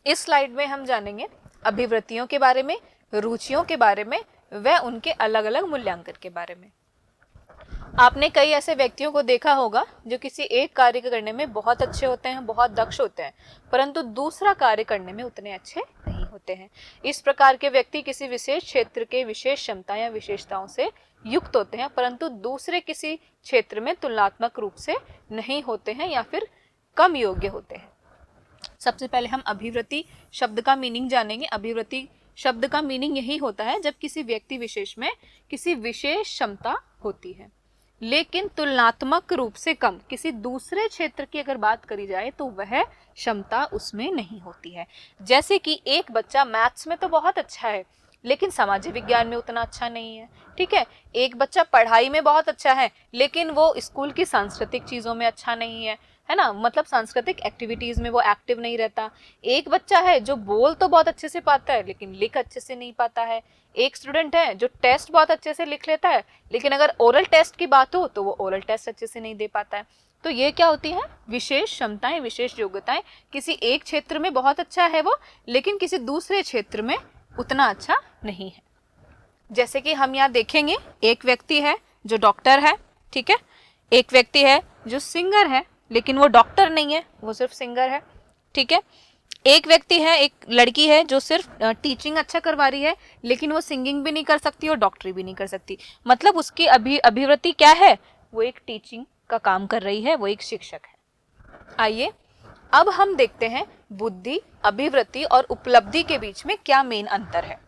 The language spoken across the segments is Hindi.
इस स्लाइड में हम जानेंगे अभिवृत्तियों के बारे में, रुचियों के बारे में व उनके अलग अलग मूल्यांकन के बारे में। आपने कई ऐसे व्यक्तियों को देखा होगा जो किसी एक कार्य करने में बहुत अच्छे होते हैं, बहुत दक्ष होते हैं, परंतु दूसरा कार्य करने में उतने अच्छे नहीं होते हैं। इस प्रकार के व्यक्ति किसी विशेष क्षेत्र के विशेष क्षमता या विशेषताओं से युक्त होते हैं, परंतु दूसरे किसी क्षेत्र में तुलनात्मक रूप से नहीं होते हैं या फिर कम योग्य होते हैं। सबसे पहले हम अभिवृत्ति शब्द का मीनिंग जानेंगे। अभिवृत्ति शब्द का मीनिंग यही होता है जब किसी व्यक्ति विशेष में किसी विशेष क्षमता होती है लेकिन तुलनात्मक रूप से कम, किसी दूसरे क्षेत्र की अगर बात करी जाए तो वह क्षमता उसमें नहीं होती है। जैसे कि एक बच्चा मैथ्स में तो बहुत अच्छा है लेकिन सामाजिक विज्ञान में उतना अच्छा नहीं है, ठीक है। एक बच्चा पढ़ाई में बहुत अच्छा है लेकिन वो स्कूल की सांस्कृतिक चीजों में अच्छा नहीं है ना, मतलब सांस्कृतिक एक्टिविटीज में वो एक्टिव नहीं रहता। एक बच्चा है जो बोल तो बहुत अच्छे से पाता है लेकिन लिख अच्छे से नहीं पाता है। एक स्टूडेंट है जो टेस्ट बहुत अच्छे से लिख लेता है लेकिन अगर ओरल टेस्ट की बात हो तो वो ओरल टेस्ट अच्छे से नहीं दे पाता है। तो ये क्या होती है? विशेष क्षमताएं, विशेष योग्यताएं। किसी एक क्षेत्र में बहुत अच्छा है वो लेकिन किसी दूसरे क्षेत्र में उतना अच्छा नहीं है। जैसे कि हम यहाँ देखेंगे, एक व्यक्ति है जो डॉक्टर है, ठीक है। एक व्यक्ति है जो सिंगर है लेकिन वो डॉक्टर नहीं है, वो सिर्फ सिंगर है, ठीक है। एक व्यक्ति है, एक लड़की है जो सिर्फ टीचिंग अच्छा करवा रही है लेकिन वो सिंगिंग भी नहीं कर सकती और डॉक्टरी भी नहीं कर सकती। मतलब उसकी अभिवृत्ति क्या है? वो एक टीचिंग का काम कर रही है, वो एक शिक्षक है। आइए अब हम देखते हैं बुद्धि, अभिवृत्ति और उपलब्धि के बीच में क्या मेन अंतर है।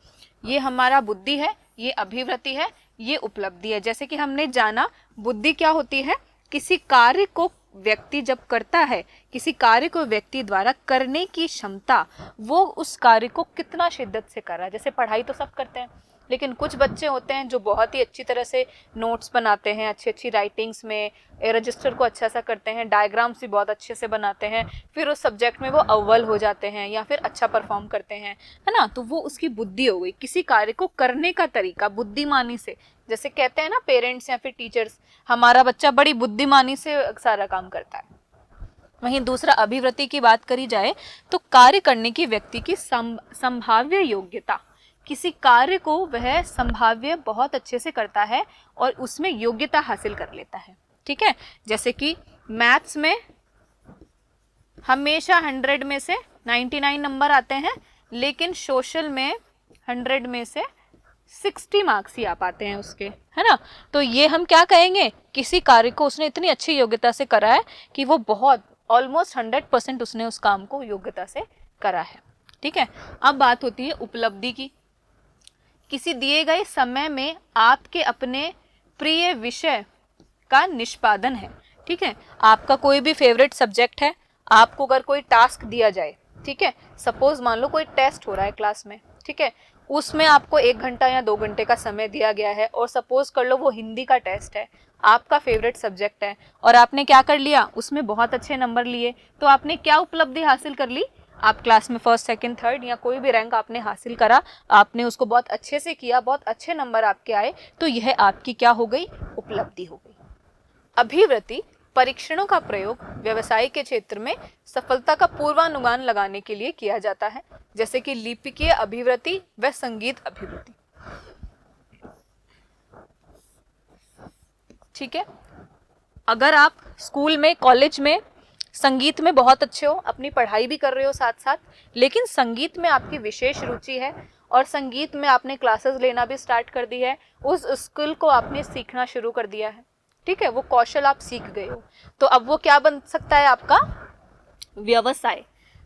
ये हमारा बुद्धि है, ये अभिवृत्ति है, ये उपलब्धि है। जैसे कि हमने जाना बुद्धि क्या होती है? किसी कार्य को व्यक्ति जब करता है, किसी कार्य को व्यक्ति द्वारा करने की क्षमता, वो उस कार्य को कितना शिद्दत से कर रहा है। जैसे पढ़ाई तो सब करते हैं लेकिन कुछ बच्चे होते हैं जो बहुत ही अच्छी तरह से नोट्स बनाते हैं, अच्छी अच्छी राइटिंग्स में रजिस्टर को अच्छा सा करते हैं, डायग्राम्स भी बहुत अच्छे से बनाते हैं, फिर उस सब्जेक्ट में वो अव्वल हो जाते हैं या फिर अच्छा परफॉर्म करते हैं, है ना। तो वो उसकी बुद्धि हो गई, किसी कार्य को करने का तरीका बुद्धिमानी से। जैसे कहते हैं ना पेरेंट्स या फिर टीचर्स, हमारा बच्चा बड़ी बुद्धिमानी से सारा काम करता है। वहीं दूसरा अभिवृत्ति की बात करी जाए तो कार्य करने की व्यक्ति की संभाव्य योग्यता, किसी कार्य को वह संभाव्य बहुत अच्छे से करता है और उसमें योग्यता हासिल कर लेता है, ठीक है। जैसे कि मैथ्स में हमेशा 100 में से 99 नंबर आते हैं लेकिन सोशल में 100 में से 60 मार्क्स ही आ पाते हैं उसके, है ना। तो ये हम क्या कहेंगे? किसी कार्य को उसने इतनी अच्छी योग्यता से करा है कि वो बहुत ऑलमोस्ट 100% उसने उस काम को योग्यता से करा है, ठीक है। अब बात होती है उपलब्धि की। किसी दिए गए समय में आपके अपने प्रिय विषय का निष्पादन है, ठीक है। आपका कोई भी फेवरेट सब्जेक्ट है, आपको अगर कोई टास्क दिया जाए, ठीक है, सपोज मान लो कोई टेस्ट हो रहा है क्लास में, ठीक है, उसमें आपको 1 घंटा या 2 घंटे का समय दिया गया है और सपोज कर लो वो हिंदी का टेस्ट है, आपका फेवरेट सब्जेक्ट है और आपने क्या कर लिया, उसमें बहुत अच्छे नंबर लिए, तो आपने क्या उपलब्धि हासिल कर ली? आप क्लास में फर्स्ट, सेकंड, थर्ड या कोई भी रैंक आपने हासिल करा, आपने उसको बहुत अच्छे से किया, बहुत अच्छे नंबर आपके आए, तो यह आपकी क्या हो गई? उपलब्धि हो गई। अभिवृत्ति परीक्षणों का प्रयोग व्यवसाय के क्षेत्र में सफलता का पूर्वानुमान लगाने के लिए किया जाता है, जैसे कि लिपिकीय अभिवृत्ति व संगीत अभिवृत्ति, ठीक है। अगर आप स्कूल में, कॉलेज में संगीत में बहुत अच्छे हो, अपनी पढ़ाई भी कर रहे हो साथ साथ, लेकिन संगीत में आपकी विशेष रुचि है और संगीत में आपने क्लासेस लेना भी स्टार्ट कर दी है, उस स्किल को आपने सीखना शुरू कर दिया है, ठीक है, वो कौशल आप सीख गए हो, तो अब वो क्या बन सकता है? आपका व्यवसाय।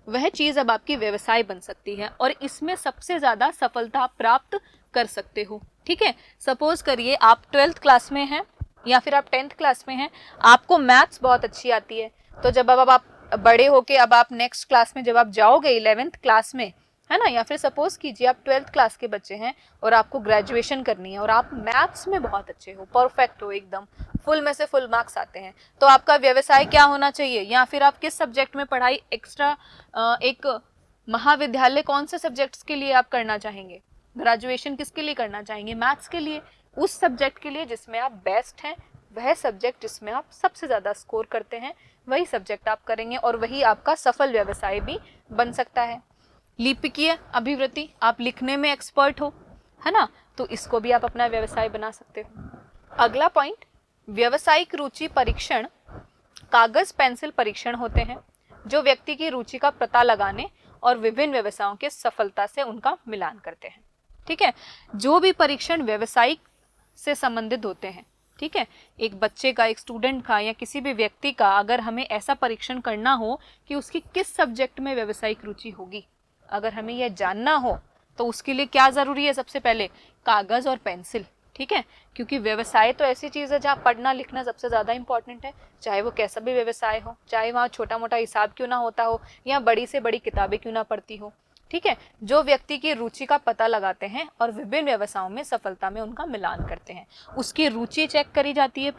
वह चीज अब आपकी व्यवसाय बन सकती है और इसमें सबसे ज्यादा सफलता प्राप्त कर सकते हो, ठीक है। सपोज करिए आप 12th क्लास में हैं या फिर आप 10th क्लास में हैं, आपको मैथ्स बहुत अच्छी आती है, तो जब अब आप बड़े होके अब आप नेक्स्ट क्लास में जब आप जाओगे 11th क्लास में, है ना, या फिर सपोज कीजिए आप 12th क्लास के बच्चे हैं और आपको ग्रेजुएशन करनी है और आप मैथ्स में बहुत अच्छे हो, परफेक्ट हो, एकदम फुल में से फुल मार्क्स आते हैं, तो आपका व्यवसाय क्या होना चाहिए? या फिर आप किस सब्जेक्ट में पढ़ाई एक्स्ट्रा, एक महाविद्यालय कौन से सब्जेक्ट्स के लिए आप करना चाहेंगे? ग्रेजुएशन किसके लिए करना चाहेंगे? मैथ्स के लिए, उस सब्जेक्ट के लिए जिसमें आप बेस्ट हैं, वह सब्जेक्ट जिसमें आप सबसे ज़्यादा स्कोर करते हैं, वही सब्जेक्ट आप करेंगे और वही आपका सफल व्यवसाय भी बन सकता है। लिपिकीय अभिवृत्ति, आप लिखने में एक्सपर्ट हो, है ना, तो इसको भी आप अपना व्यवसाय बना सकते हो। अगला पॉइंट, व्यवसायिक रुचि परीक्षण कागज पेंसिल परीक्षण होते हैं जो व्यक्ति की रुचि का पता लगाने और विभिन्न व्यवसायों के सफलता से उनका मिलान करते हैं। ठीक है, जो भी परीक्षण व्यवसायिक से संबंधित होते हैं, ठीक है, एक बच्चे का, एक स्टूडेंट का या किसी भी व्यक्ति का अगर हमें ऐसा परीक्षण करना हो कि उसकी किस सब्जेक्ट में व्यवसायिक रुचि होगी, अगर हमें यह जानना हो तो उसके लिए क्या जरूरी है? सबसे पहले कागज और पेंसिल। ठीक है, क्योंकि व्यवसाय तो ऐसी चीज है जहाँ पढ़ना लिखना सबसे ज्यादा इंपॉर्टेंट है, चाहे वो कैसा भी व्यवसाय हो, चाहे वहाँ छोटा मोटा हिसाब क्यों ना होता हो या बड़ी से बड़ी किताबें क्यों ना पढ़ती हो। ठीक है, जो व्यक्ति की रुचि का पता लगाते हैं और विभिन्न व्यवसायों में सफलता में उनका मिलान करते हैं, उसकी रुचि चेक करी जाती है।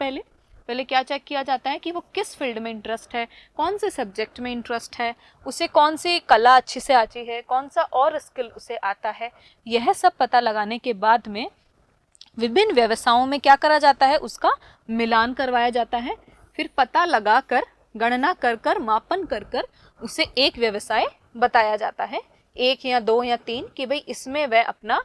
पहले क्या चेक किया जाता है कि वो किस फील्ड में इंटरेस्ट है, कौन से सब्जेक्ट में इंटरेस्ट है, उसे कौन सी कला अच्छी से आती है, कौन सा और स्किल उसे आता है। यह सब पता लगाने के बाद में विभिन्न व्यवसायों में क्या करा जाता है? उसका मिलान करवाया जाता है। फिर पता लगाकर, गणना कर कर, मापन कर कर उसे एक व्यवसाय बताया जाता है, एक या दो या तीन, कि भाई इसमें वह अपना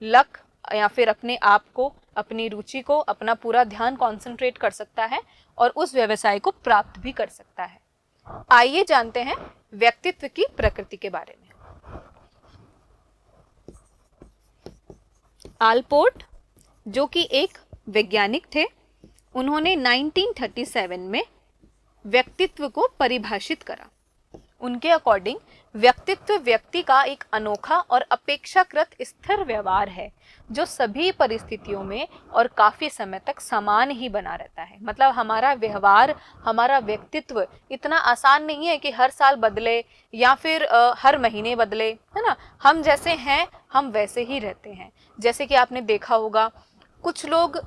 लक या फिर अपने आप को, अपनी रुचि को, अपना पूरा ध्यान कॉन्सेंट्रेट कर सकता है और उस व्यवसाय को प्राप्त भी कर सकता है। आइए जानते हैं व्यक्तित्व की प्रकृति के बारे में। आलपोर्ट जो कि एक वैज्ञानिक थे, उन्होंने 1937 में व्यक्तित्व को परिभाषित करा। उनके अकॉर्डिंग व्यक्तित्व व्यक्ति का एक अनोखा और अपेक्षाकृत स्थिर व्यवहार है जो सभी परिस्थितियों में और काफी समय तक समान ही बना रहता है। मतलब हमारा व्यवहार, हमारा व्यक्तित्व इतना आसान नहीं है कि हर साल बदले या फिर हर महीने बदले, है ना। हम जैसे हैं हम वैसे ही रहते हैं। जैसे कि आपने देखा होगा, कुछ लोग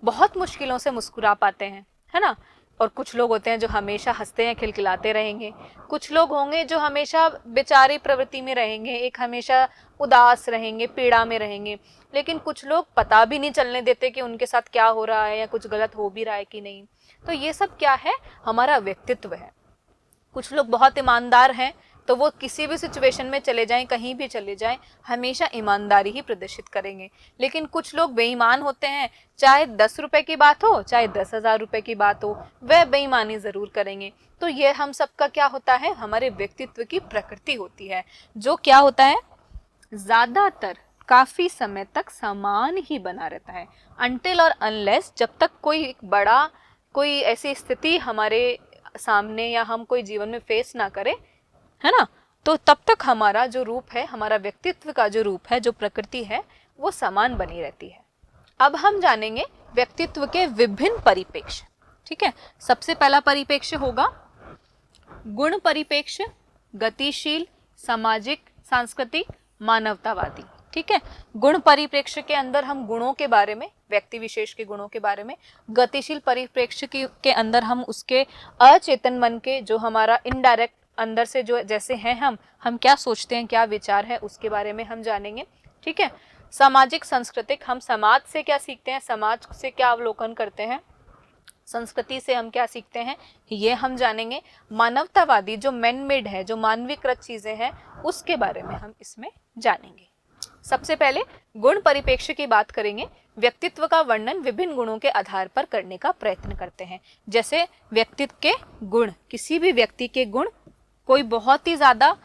बहुत मुश्किलों से मुस्कुरा पाते हैं, है ना, और कुछ लोग होते हैं जो हमेशा हंसते हैं, खिलखिलाते रहेंगे। कुछ लोग होंगे जो हमेशा बेचारी प्रवृत्ति में रहेंगे, एक हमेशा उदास रहेंगे, पीड़ा में रहेंगे। लेकिन कुछ लोग पता भी नहीं चलने देते कि उनके साथ क्या हो रहा है या कुछ गलत हो भी रहा है कि नहीं। तो ये सब क्या है? हमारा व्यक्तित्व है। कुछ लोग बहुत ईमानदार हैं, तो वो किसी भी सिचुएशन में चले जाएं, कहीं भी चले जाएं, हमेशा ईमानदारी ही प्रदर्शित करेंगे। लेकिन कुछ लोग बेईमान होते हैं, चाहे 10 रुपए की बात हो, चाहे 10,000 रुपए की बात हो, वह बेईमानी जरूर करेंगे। तो ये हम सबका क्या होता है? हमारे व्यक्तित्व की प्रकृति होती है, जो क्या होता है? ज्यादातर काफी समय तक समान ही बना रहता है, अनटिल और अनलेस, जब तक कोई ऐसी स्थिति हमारे सामने या हम कोई जीवन में फेस ना करें, है ना, तो तब तक हमारा जो रूप है, हमारा व्यक्तित्व का जो रूप है, जो प्रकृति है, वो समान बनी रहती है। अब हम जानेंगे व्यक्तित्व के विभिन्न परिप्रेक्ष्य। ठीक है, सबसे पहला परिप्रेक्ष्य होगा गुण परिप्रेक्ष्य, गतिशील, सामाजिक, सांस्कृतिक, मानवतावादी। ठीक है, गुण परिप्रेक्ष्य के अंदर हम गुणों के बारे में, व्यक्ति विशेष के गुणों के बारे में, गतिशील परिप्रेक्ष्य के अंदर हम उसके अचेतन मन के, जो हमारा इनडायरेक्ट अंदर से जो जैसे हैं हम क्या सोचते हैं, क्या विचार है, उसके बारे में हम जानेंगे। ठीक है, सामाजिक सांस्कृतिक, हम समाज से क्या सीखते हैं, समाज से क्या अवलोकन करते हैं, संस्कृति से हम क्या सीखते हैं, ये हम जानेंगे। मानवतावादी जो मैन मेड है, जो मानवीकृत चीजें हैं, उसके बारे में हम इसमें जानेंगे। सबसे पहले गुण परिप्रेक्ष्य की बात करेंगे। व्यक्तित्व का वर्णन विभिन्न गुणों के आधार पर करने का प्रयत्न करते हैं। जैसे व्यक्तित्व के गुण, किसी भी व्यक्ति के गुण, कोई बहुत ही ज्यादा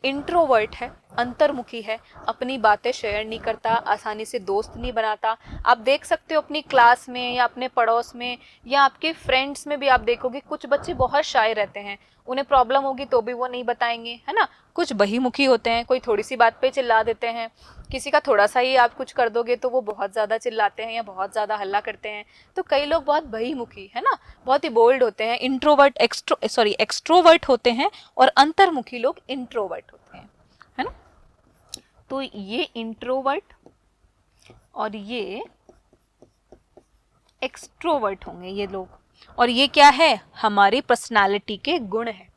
इंट्रोवर्ट है, अंतर्मुखी है, अपनी बातें शेयर नहीं करता, आसानी से दोस्त नहीं बनाता। आप देख सकते हो अपनी क्लास में या अपने पड़ोस में या आपके फ्रेंड्स में भी आप देखोगे कुछ बच्चे बहुत शाय रहते हैं, उन्हें प्रॉब्लम होगी तो भी वो नहीं बताएंगे, है ना। कुछ बहिमुखी होते हैं, कोई थोड़ी सी बात पे चिल्ला देते हैं, किसी का थोड़ा सा ही आप कुछ कर दोगे तो वो बहुत ज़्यादा चिल्लाते हैं या बहुत ज़्यादा हल्ला करते हैं। तो कई लोग बहुत बहिमुखी, है ना, बहुत ही बोल्ड होते हैं, एक्सट्रोवर्ट होते हैं, और अंतर्मुखी लोग इंट्रोवर्ट होते हैं, है ना। तो ये इंट्रोवर्ट और ये एक्सट्रोवर्ट होंगे ये लोग, और ये क्या है? हमारी पर्सनालिटी के गुण है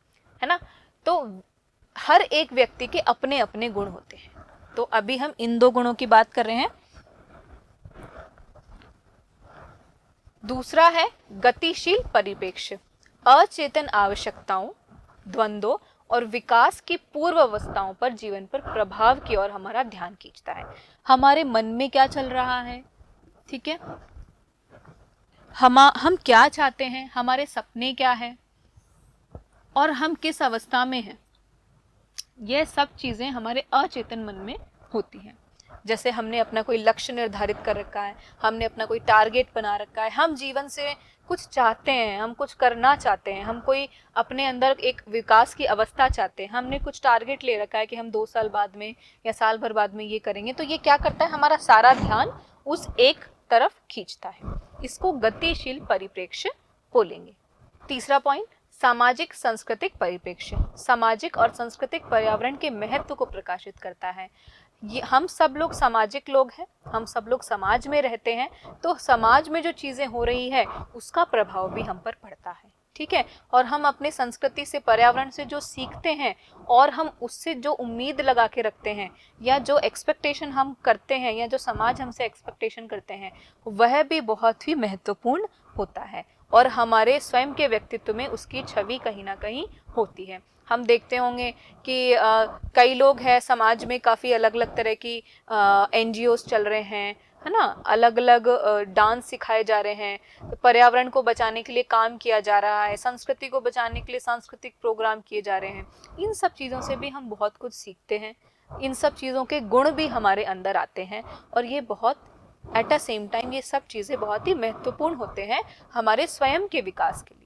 ना। तो हर एक व्यक्ति के अपने अपने गुण होते हैं। तो अभी हम इन दो गुणों की बात कर रहे हैं। दूसरा है गतिशील परिप्रेक्ष्य। अचेतन आवश्यकताओं, द्वंद्वों और विकास की पूर्व अवस्थाओं पर, जीवन पर प्रभाव की ओर हमारा ध्यान खींचता है। हमारे मन में क्या चल रहा है, ठीक है, हम क्या चाहते हैं, हमारे सपने क्या है और हम किस अवस्था में हैं, ये सब चीजें हमारे अचेतन मन में होती हैं। जैसे हमने अपना कोई लक्ष्य निर्धारित कर रखा है, हमने अपना कोई टारगेट बना रखा है, हम जीवन से कुछ चाहते हैं, हम कुछ करना चाहते हैं, हम कोई अपने अंदर एक विकास की अवस्था चाहते हैं, हमने कुछ टारगेट ले रखा है कि हम 2 साल बाद में या साल भर बाद में ये करेंगे, तो ये क्या करता है, हमारा सारा ध्यान उस एक तरफ खींचता है। इसको गतिशील परिप्रेक्ष्य बोलेंगे। तीसरा पॉइंट, सामाजिक सांस्कृतिक परिप्रेक्ष्य सामाजिक और सांस्कृतिक पर्यावरण के महत्व को प्रकाशित करता है। ये हम सब लोग सामाजिक लोग हैं, हम सब लोग समाज में रहते हैं, तो समाज में जो चीजें हो रही है उसका प्रभाव भी हम पर पड़ता है, ठीक है। और हम अपने संस्कृति से, पर्यावरण से जो सीखते हैं और हम उससे जो उम्मीद लगा के रखते हैं या जो एक्सपेक्टेशन हम करते हैं या जो समाज हमसे एक्सपेक्टेशन करते हैं, वह भी बहुत ही महत्वपूर्ण होता है और हमारे स्वयं के व्यक्तित्व में उसकी छवि कहीं ना कहीं होती है। हम देखते होंगे कि कई लोग हैं समाज में, काफ़ी अलग अलग तरह की NGOs चल रहे हैं, है ना, अलग अलग डांस सिखाए जा रहे हैं, पर्यावरण को बचाने के लिए काम किया जा रहा है, संस्कृति को बचाने के लिए सांस्कृतिक प्रोग्राम किए जा रहे हैं। इन सब चीज़ों से भी हम बहुत कुछ सीखते हैं, इन सब चीज़ों के गुण भी हमारे अंदर आते हैं और ये बहुत एट अ सेम टाइम ये सब चीज़ें बहुत ही महत्वपूर्ण होते हैं हमारे स्वयं के विकास के लिए।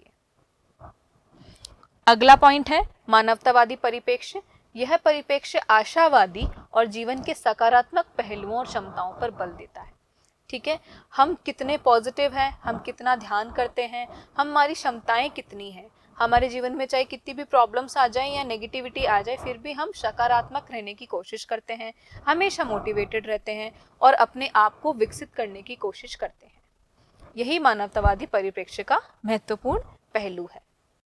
अगला पॉइंट है मानवतावादी परिप्रेक्ष्य। यह परिप्रेक्ष्य आशावादी और जीवन के सकारात्मक पहलुओं और क्षमताओं पर बल देता है, ठीक है। हम कितने पॉजिटिव हैं, हम कितना ध्यान करते हैं, हमारी क्षमताएं कितनी हैं, हमारे जीवन में चाहे कितनी भी प्रॉब्लम्स आ जाए या नेगेटिविटी आ जाए, फिर भी हम सकारात्मक रहने की कोशिश करते हैं, हमेशा मोटिवेटेड रहते हैं और अपने आप को विकसित करने की कोशिश करते हैं। यही मानवतावादी परिप्रेक्ष्य का महत्वपूर्ण पहलू है।